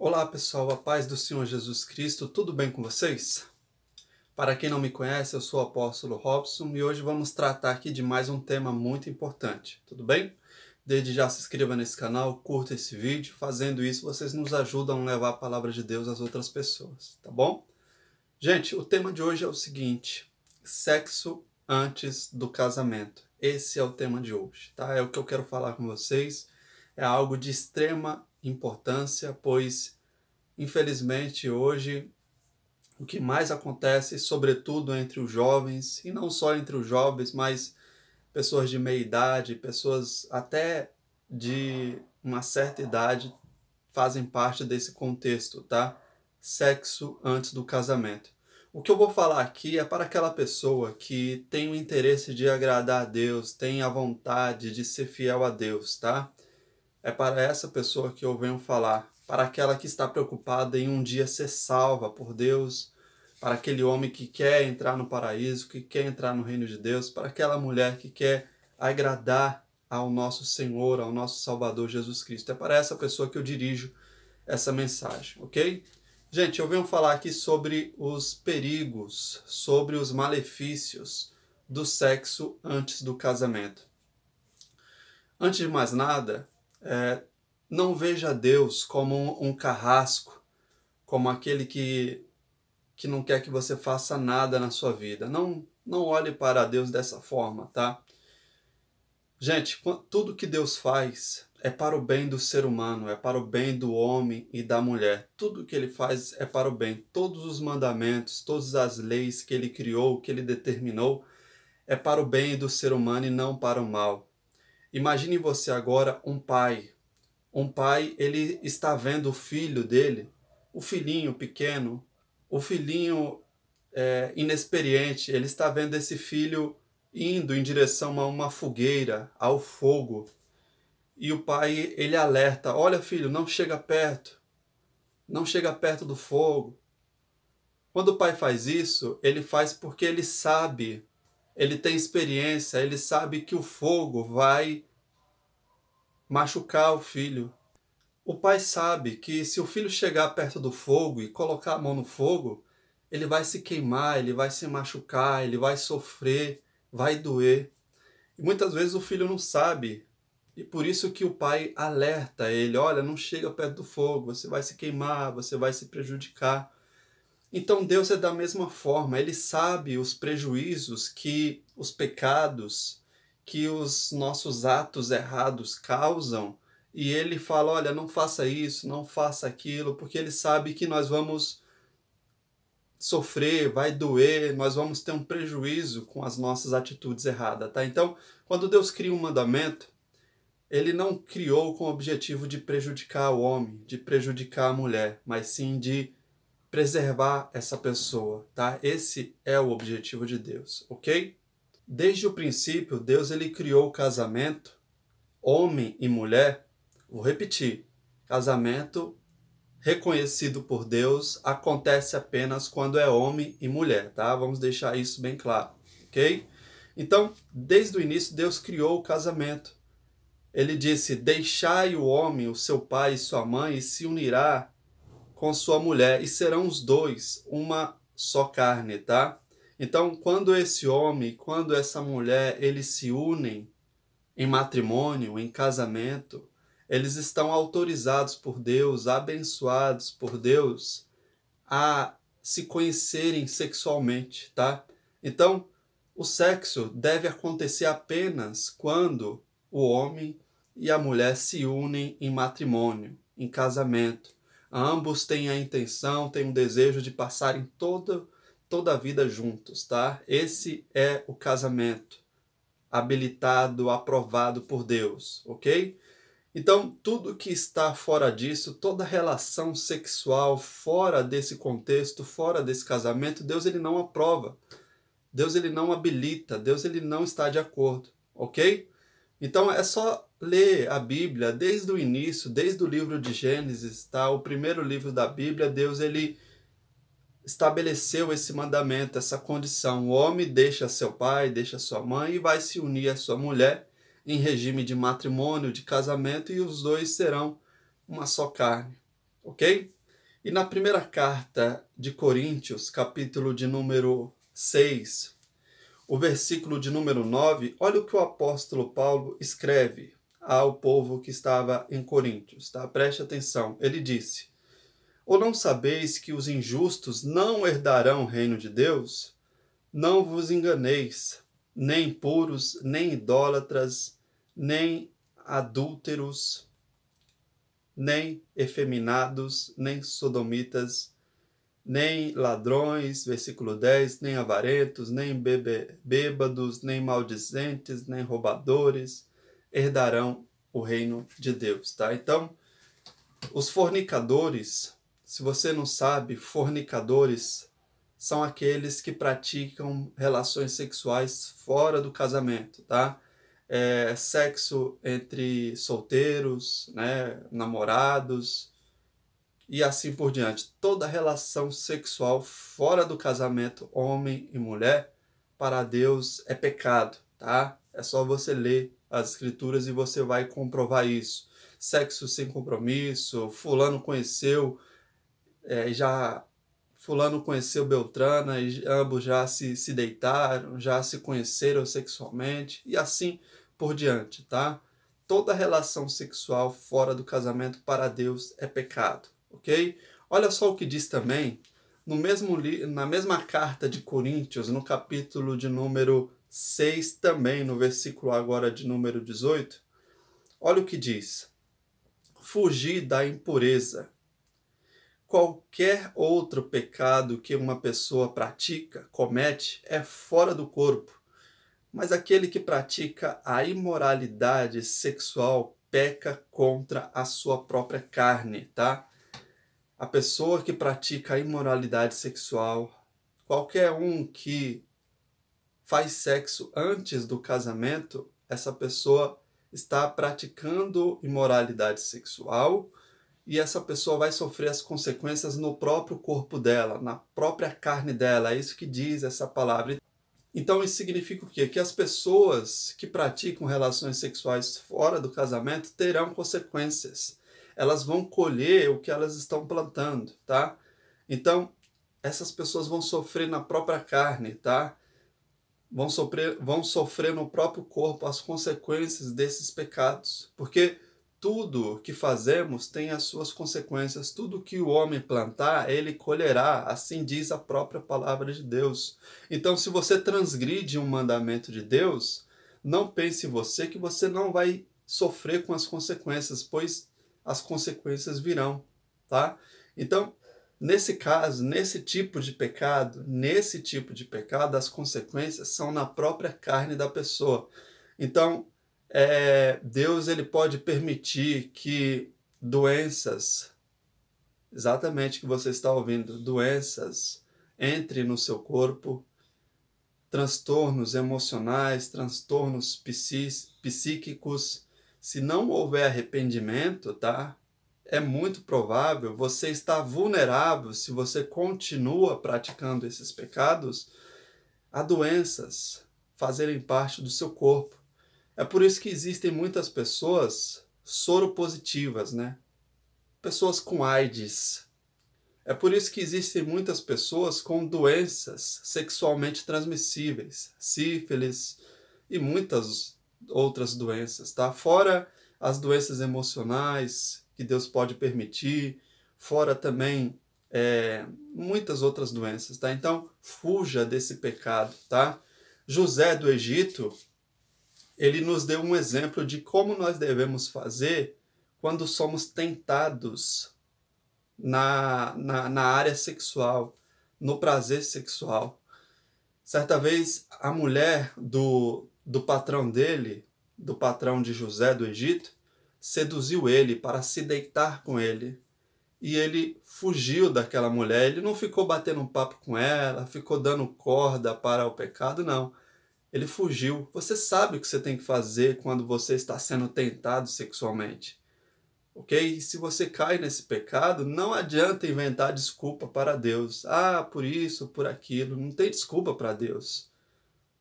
Olá pessoal, a paz do Senhor Jesus Cristo, tudo bem com vocês? Para quem não me conhece, eu sou o apóstolo Robson e hoje vamos tratar aqui de mais um tema muito importante, tudo bem? Desde já se inscreva nesse canal, curta esse vídeo, fazendo isso vocês nos ajudam a levar a palavra de Deus às outras pessoas, tá bom? Gente, o tema de hoje é o seguinte: sexo antes do casamento. Esse é o tema de hoje, tá? É o que eu quero falar com vocês, é algo de extrema importância, pois infelizmente, hoje, o que mais acontece, sobretudo entre os jovens, e não só entre os jovens, mas pessoas de meia idade, pessoas até de uma certa idade, fazem parte desse contexto, tá? Sexo antes do casamento. O que eu vou falar aqui é para aquela pessoa que tem o interesse de agradar a Deus, tem a vontade de ser fiel a Deus, tá? É para essa pessoa que eu venho falar, para aquela que está preocupada em um dia ser salva por Deus, para aquele homem que quer entrar no paraíso, que quer entrar no reino de Deus, para aquela mulher que quer agradar ao nosso Senhor, ao nosso Salvador Jesus Cristo. É para essa pessoa que eu dirijo essa mensagem, ok? Gente, eu venho falar aqui sobre os perigos, sobre os malefícios do sexo antes do casamento. Antes de mais nada, não veja Deus como um carrasco, como aquele que não quer que você faça nada na sua vida. Não olhe para Deus dessa forma, tá? Gente, tudo que Deus faz é para o bem do ser humano, é para o bem do homem e da mulher. Tudo que Ele faz é para o bem. Todos os mandamentos, todas as leis que Ele criou, que Ele determinou, é para o bem do ser humano e não para o mal. Imagine você agora um pai. Um pai, ele está vendo o filho dele, o filhinho pequeno, o filhinho inexperiente, ele está vendo esse filho indo em direção a uma fogueira, ao fogo. E o pai, ele alerta: olha filho, não chega perto do fogo. Quando o pai faz isso, ele faz porque ele sabe, ele tem experiência, ele sabe que o fogo vai machucar o filho. O pai sabe que se o filho chegar perto do fogo e colocar a mão no fogo, ele vai se queimar, ele vai se machucar, ele vai sofrer, vai doer. E muitas vezes o filho não sabe. E por isso que o pai alerta ele: olha, não chega perto do fogo, você vai se queimar, você vai se prejudicar. Então Deus é da mesma forma, Ele sabe os prejuízos que os pecados, que os nossos atos errados causam, e Ele fala: olha, não faça isso, não faça aquilo, porque Ele sabe que nós vamos sofrer, vai doer, nós vamos ter um prejuízo com as nossas atitudes erradas, tá? Então, quando Deus cria um mandamento, Ele não criou com o objetivo de prejudicar o homem, de prejudicar a mulher, mas sim de preservar essa pessoa, tá? Esse é o objetivo de Deus, ok? Desde o princípio, Deus ele criou o casamento, homem e mulher. Vou repetir: casamento reconhecido por Deus acontece apenas quando é homem e mulher, tá? Vamos deixar isso bem claro, ok? Então, desde o início, Deus criou o casamento. Ele disse: deixai o homem, o seu pai e sua mãe, e se unirá com sua mulher, e serão os dois uma só carne, tá? Então, quando esse homem, quando essa mulher, eles se unem em matrimônio, em casamento, eles estão autorizados por Deus, abençoados por Deus, a se conhecerem sexualmente, tá? Então, o sexo deve acontecer apenas quando o homem e a mulher se unem em matrimônio, em casamento. Ambos têm a intenção, têm o desejo de passarem toda a vida juntos, tá? Esse é o casamento habilitado, aprovado por Deus, ok? Então, tudo que está fora disso, toda relação sexual fora desse contexto, fora desse casamento, Deus ele não aprova. Deus ele não habilita, Deus ele não está de acordo, ok? Então é só ler a Bíblia desde o início, desde o livro de Gênesis, tá? O primeiro livro da Bíblia, Deus ele estabeleceu esse mandamento, essa condição. O homem deixa seu pai, deixa sua mãe e vai se unir à sua mulher em regime de matrimônio, de casamento, e os dois serão uma só carne. ok? E na primeira carta de Coríntios, capítulo de número 6, o versículo de número 9, olha o que o apóstolo Paulo escreve ao povo que estava em Coríntios, tá? Preste atenção. Ele disse: ou não sabeis que os injustos não herdarão o reino de Deus? Não vos enganeis, nem impuros, nem idólatras, nem adúlteros, nem efeminados, nem sodomitas, nem ladrões, versículo 10, nem avarentos, nem bêbados, nem maldizentes, nem roubadores, herdarão o reino de Deus, tá? Então, os fornicadores, se você não sabe, fornicadores são aqueles que praticam relações sexuais fora do casamento, tá? Sexo entre solteiros, né, namorados e assim por diante. Toda relação sexual fora do casamento, homem e mulher, para Deus é pecado, tá? É só você ler as escrituras e você vai comprovar isso. Sexo sem compromisso, fulano conheceu, fulano conheceu Beltrana e ambos já se deitaram, já se conheceram sexualmente e assim por diante, tá? Toda relação sexual fora do casamento para Deus é pecado, ok? Olha só o que diz também na mesma carta de Coríntios, no capítulo de número 6, também no versículo agora de número 18. Olha o que diz: fugir da impureza. Qualquer outro pecado que uma pessoa pratica, comete, é fora do corpo. Mas aquele que pratica a imoralidade sexual peca contra a sua própria carne, tá? A pessoa que pratica a imoralidade sexual, qualquer um que faz sexo antes do casamento, essa pessoa está praticando imoralidade sexual, e essa pessoa vai sofrer as consequências no próprio corpo dela, na própria carne dela. É isso que diz essa palavra. Então isso significa o quê? Que as pessoas que praticam relações sexuais fora do casamento terão consequências. Elas vão colher o que elas estão plantando, tá? Então essas pessoas vão sofrer na própria carne, tá? Vão sofrer no próprio corpo as consequências desses pecados. Porque tudo que fazemos tem as suas consequências. Tudo que o homem plantar, ele colherá. Assim diz a própria palavra de Deus. Então, se você transgride um mandamento de Deus, não pense em você que você não vai sofrer com as consequências, pois as consequências virão, tá? Então, nesse caso, nesse tipo de pecado, as consequências são na própria carne da pessoa. Então, Deus ele pode permitir que doenças, exatamente o que você está ouvindo, doenças entrem no seu corpo, transtornos emocionais, transtornos psíquicos. Se não houver arrependimento, tá? É muito provável você estar vulnerável, se você continua praticando esses pecados, a doenças fazerem parte do seu corpo. É por isso que existem muitas pessoas soropositivas, né? Pessoas com AIDS. É por isso que existem muitas pessoas com doenças sexualmente transmissíveis, sífilis e muitas outras doenças, tá? Fora as doenças emocionais que Deus pode permitir, fora também muitas outras doenças, tá? Então, fuja desse pecado, tá? José do Egito, ele nos deu um exemplo de como nós devemos fazer quando somos tentados na área sexual, no prazer sexual. Certa vez, a mulher do patrão dele, do patrão de José do Egito, seduziu ele para se deitar com ele. E ele fugiu daquela mulher. Ele não ficou batendo um papo com ela, ficou dando corda para o pecado, não. Ele fugiu. Você sabe o que você tem que fazer quando você está sendo tentado sexualmente. Ok? E se você cai nesse pecado, não adianta inventar desculpa para Deus. Ah, por isso, por aquilo. Não tem desculpa para Deus.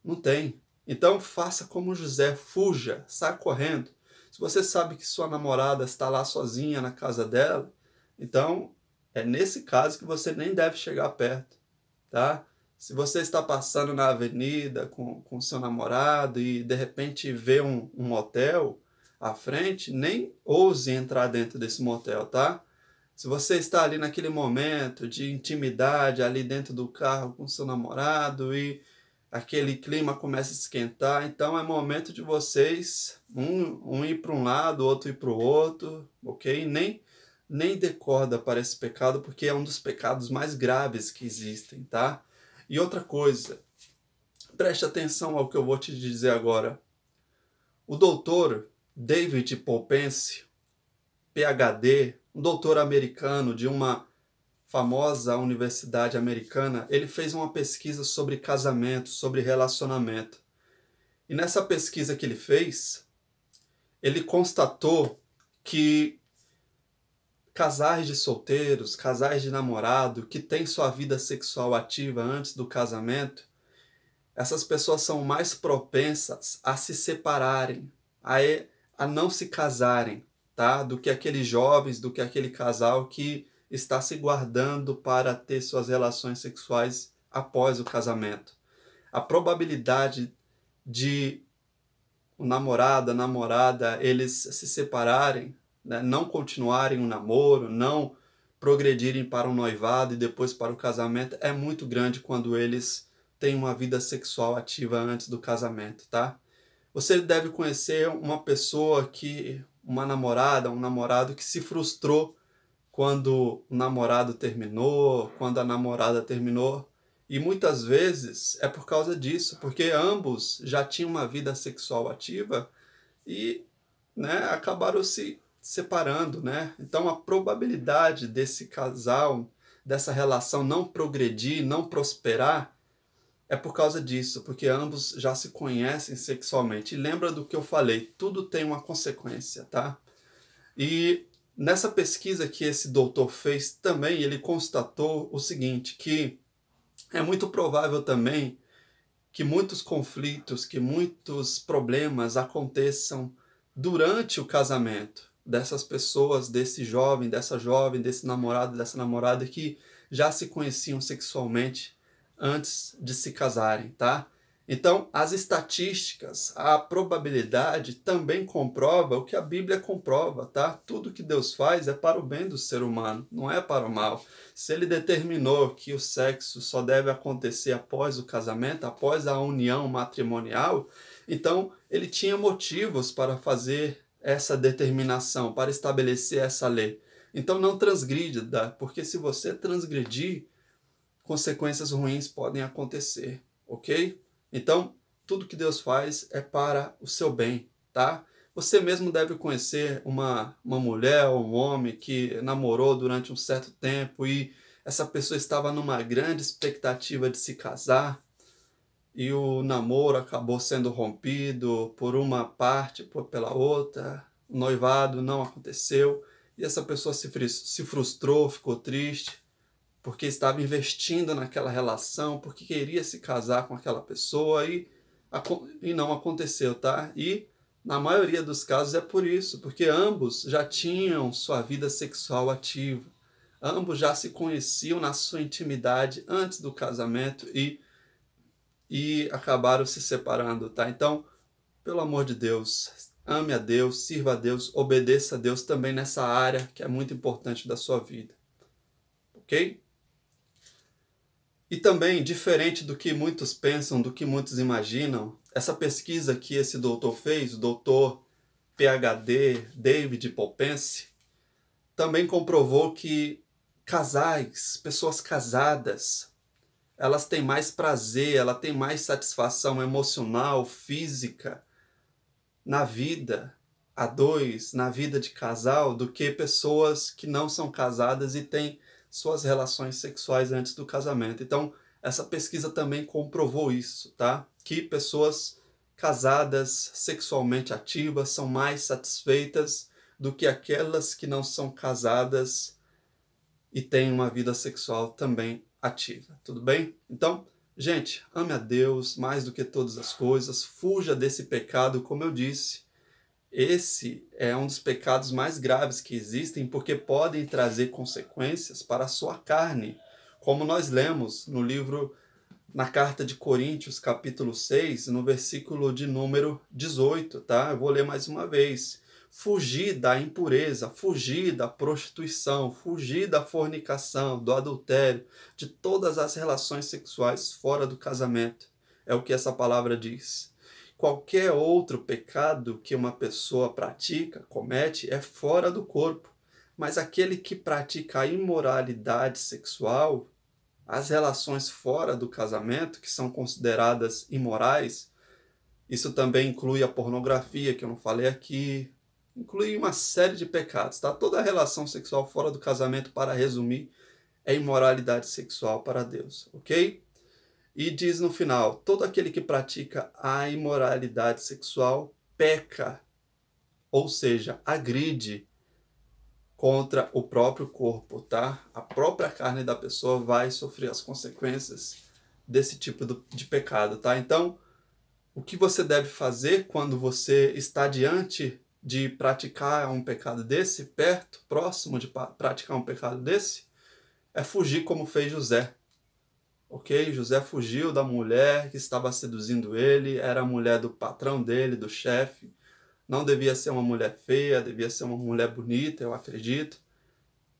Não tem. Então faça como José, fuja, saia correndo. Se você sabe que sua namorada está lá sozinha na casa dela, Então, é nesse caso que você nem deve chegar perto, tá? Se você está passando na avenida com seu namorado e de repente vê um motel à frente, nem ouse entrar dentro desse motel, tá? Se você está ali naquele momento de intimidade, ali dentro do carro com seu namorado e aquele clima começa a esquentar, então é momento de vocês, um ir para um lado, outro ir para o outro, ok? Nem dê corda para esse pecado, porque é um dos pecados mais graves que existem, tá? E outra coisa, preste atenção ao que eu vou te dizer agora. O doutor David Polpense, PhD, um doutor americano de uma famosa universidade americana, ele fez uma pesquisa sobre casamento, sobre relacionamento. E nessa pesquisa que ele fez, ele constatou que casais de solteiros, casais de namorado, que têm sua vida sexual ativa antes do casamento, essas pessoas são mais propensas a se separarem, a não se casarem, tá? Do que aqueles jovens, do que aquele casal que está se guardando para ter suas relações sexuais após o casamento. A probabilidade de o namorado, a namorada, eles se separarem, né, não continuarem o namoro, não progredirem para um noivado e depois para o casamento, é muito grande quando eles têm uma vida sexual ativa antes do casamento, tá? Você deve conhecer uma pessoa uma namorada, um namorado que se frustrou quando o namorado terminou, quando a namorada terminou. E muitas vezes é por causa disso, porque ambos já tinham uma vida sexual ativa e, né, acabaram se separando, né? Então a probabilidade desse casal, dessa relação não progredir, não prosperar, é por causa disso, porque ambos já se conhecem sexualmente. E lembra do que eu falei, tudo tem uma consequência, tá? E nessa pesquisa que esse doutor fez também, ele constatou o seguinte, que é muito provável também que muitos conflitos, que muitos problemas aconteçam durante o casamento dessas pessoas, desse jovem, desse namorado, dessa namorada que já se conheciam sexualmente antes de se casarem, tá? Então, as estatísticas, a probabilidade também comprova o que a Bíblia comprova, tá? Tudo que Deus faz é para o bem do ser humano, não é para o mal. Se ele determinou que o sexo só deve acontecer após o casamento, após a união matrimonial, então ele tinha motivos para fazer essa determinação, para estabelecer essa lei. Então não transgrida, porque se você transgredir, consequências ruins podem acontecer, ok? Então, tudo que Deus faz é para o seu bem, tá? Você mesmo deve conhecer uma mulher ou um homem que namorou durante um certo tempo e essa pessoa estava numa grande expectativa de se casar e o namoro acabou sendo rompido por uma parte, pela outra, o noivado não aconteceu e essa pessoa se frustrou, ficou triste, porque estava investindo naquela relação, porque queria se casar com aquela pessoa e não aconteceu, tá? E na maioria dos casos é por isso, porque ambos já tinham sua vida sexual ativa, ambos já se conheciam na sua intimidade antes do casamento e acabaram se separando, tá? Então, pelo amor de Deus, ame a Deus, sirva a Deus, obedeça a Deus também nessa área que é muito importante da sua vida, ok? E também, diferente do que muitos pensam, do que muitos imaginam, essa pesquisa que esse doutor fez, o doutor PhD David Polpense, também comprovou que casais, pessoas casadas, elas têm mais prazer, elas têm mais satisfação emocional, física na vida a dois, na vida de casal, do que pessoas que não são casadas e têm suas relações sexuais antes do casamento. Então, essa pesquisa também comprovou isso, tá? Que pessoas casadas, sexualmente ativas, são mais satisfeitas do que aquelas que não são casadas e têm uma vida sexual também ativa. Tudo bem? Então, gente, ame a Deus mais do que todas as coisas, fuja desse pecado, como eu disse. Esse é um dos pecados mais graves que existem, porque podem trazer consequências para a sua carne. Como nós lemos no livro, na carta de Coríntios, capítulo 6, no versículo de número 18, tá? Eu vou ler mais uma vez. Fugir da impureza, fugir da prostituição, fugir da fornicação, do adultério, de todas as relações sexuais fora do casamento. É o que essa palavra diz. Qualquer outro pecado que uma pessoa pratica, comete, é fora do corpo. Mas aquele que pratica a imoralidade sexual, as relações fora do casamento, que são consideradas imorais, isso também inclui a pornografia, que eu não falei aqui, inclui uma série de pecados, tá? Toda relação sexual fora do casamento, para resumir, é imoralidade sexual para Deus, ok? E diz no final, todo aquele que pratica a imoralidade sexual peca, ou seja, agride contra o próprio corpo, tá? A própria carne da pessoa vai sofrer as consequências desse tipo de pecado, tá? Então, o que você deve fazer quando você está diante de praticar um pecado desse, perto, próximo de praticar um pecado desse, é fugir como fez José. Ok? José fugiu da mulher que estava seduzindo ele, era a mulher do patrão dele, do chefe. Não devia ser uma mulher feia, devia ser uma mulher bonita, eu acredito.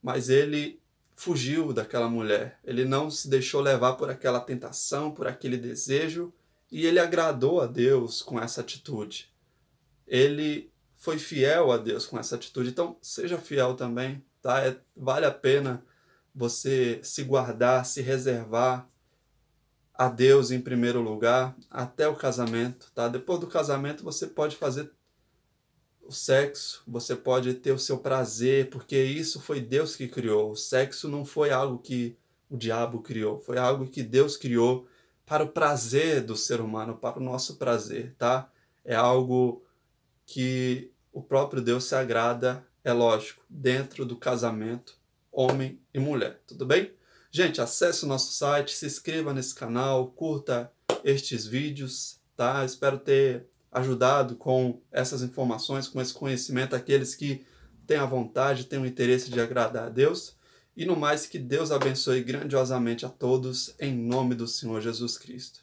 Mas ele fugiu daquela mulher. Ele não se deixou levar por aquela tentação, por aquele desejo, e ele agradou a Deus com essa atitude. Ele foi fiel a Deus com essa atitude. Então, seja fiel também, tá? Vale a pena você se guardar, se reservar a Deus em primeiro lugar até o casamento, tá? Depois do casamento você pode fazer o sexo, você pode ter o seu prazer, porque isso foi Deus que criou. O sexo não foi algo que o diabo criou, foi algo que Deus criou para o prazer do ser humano, para o nosso prazer, tá? É algo que o próprio Deus se agrada, é lógico, dentro do casamento, homem e mulher, tudo bem? Gente, acesse o nosso site, se inscreva nesse canal, curta estes vídeos, tá? Espero ter ajudado com essas informações, com esse conhecimento, aqueles que têm a vontade, têm o interesse de agradar a Deus. E no mais, que Deus abençoe grandiosamente a todos, em nome do Senhor Jesus Cristo.